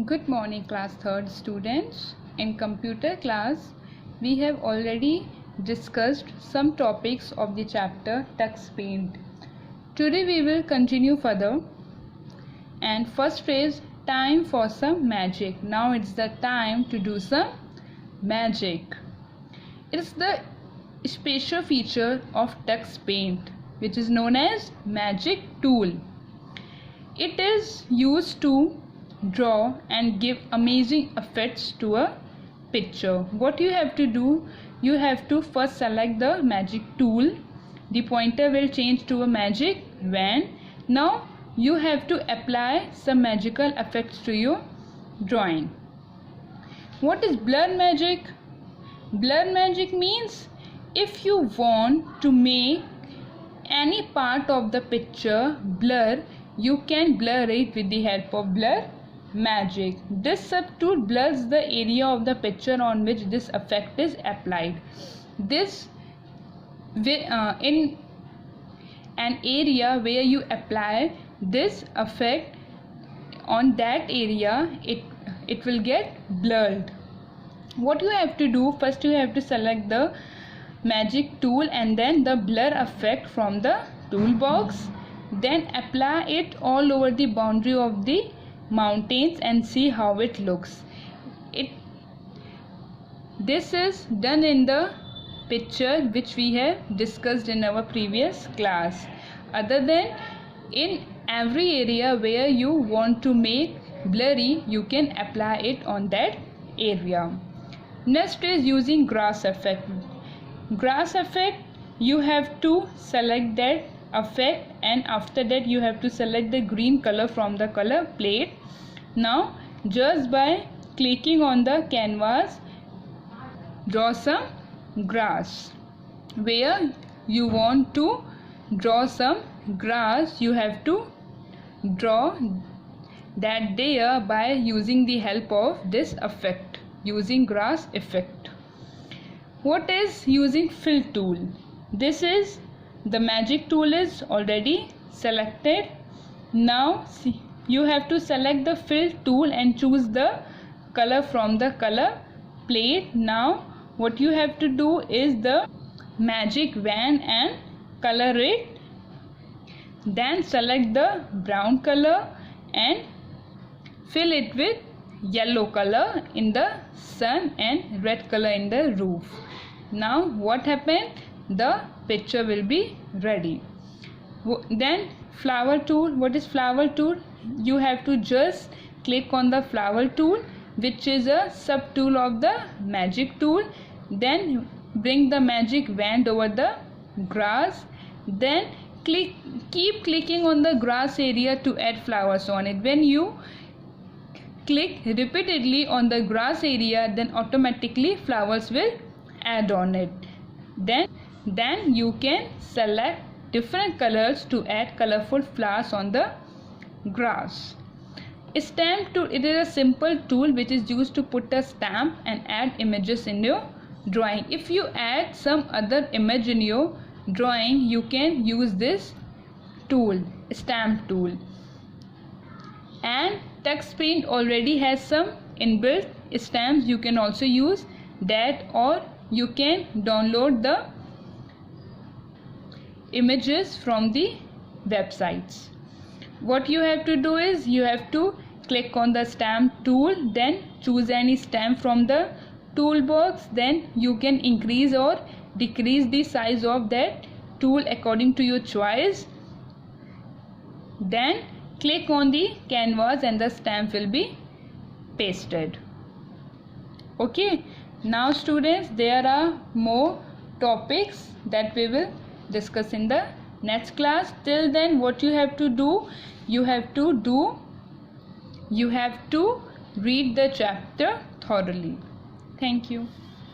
Good morning, class 3rd students. In computer class, we have already discussed some topics of the chapter Tux Paint. Today we will continue further. And first is time for some magic. Now it's the time to do some magic. It's the special feature of Tux Paint, which is known as magic tool. It is used to draw and give amazing effects to a picture. What you have to do, you have to first select the magic tool. The pointer will change to a magic wand. Now you have to apply some magical effects to your drawing. What is blur magic? Blur magic means if you want to make any part of the picture blur, you can blur it with the help of blur magic. This sub tool blurs the area of the picture on which this effect is applied. This in an area where you apply this effect, on that area it will get blurred. What you have to do, first you have to select the magic tool and then the blur effect from the toolbox, then apply it all over the boundary of the mountains and see how it looks. This is done in the picture which we have discussed in our previous class. Other than in every area where you want to make blurry, you can apply it on that area. Next is using grass effect. Grass effect, you have to select that effect and after that you have to select the green color from the color plate. Now just by clicking on the canvas, draw some grass. Where you want to draw some grass, you have to draw that there by using the help of this effect, using grass effect. What is using fill tool? This is the magic tool is already selected. Now see, you have to select the fill tool and choose the color from the color plate. Now what you have to do is the magic wand and color it. Then select the brown color and fill it with yellow color in the sun and red color in the roof. Now what happened? The picture will be ready. Then flower tool. What is flower tool? You have to just click on the flower tool, which is a sub tool of the magic tool. Then bring the magic wand over the grass. Then keep clicking on the grass area to add flowers on it. When you click repeatedly on the grass area, then automatically flowers will add on it. Then you can select different colors to add colorful flowers on the grass. Stamp tool, it is a simple tool which is used to put a stamp and add images in your drawing. If you add some other image in your drawing, you can use this tool, stamp tool. And Tux Paint already has some inbuilt stamps. You can also use that, or you can download the images from the websites. What you have to do is you have to click on the stamp tool, then choose any stamp from the toolbox. Then you can increase or decrease the size of that tool according to your choice. Then click on the canvas and the stamp will be pasted. Okay, now students, there are more topics that we will discuss in the next class. Till then, what you have to do, you have to read the chapter thoroughly. Thank you.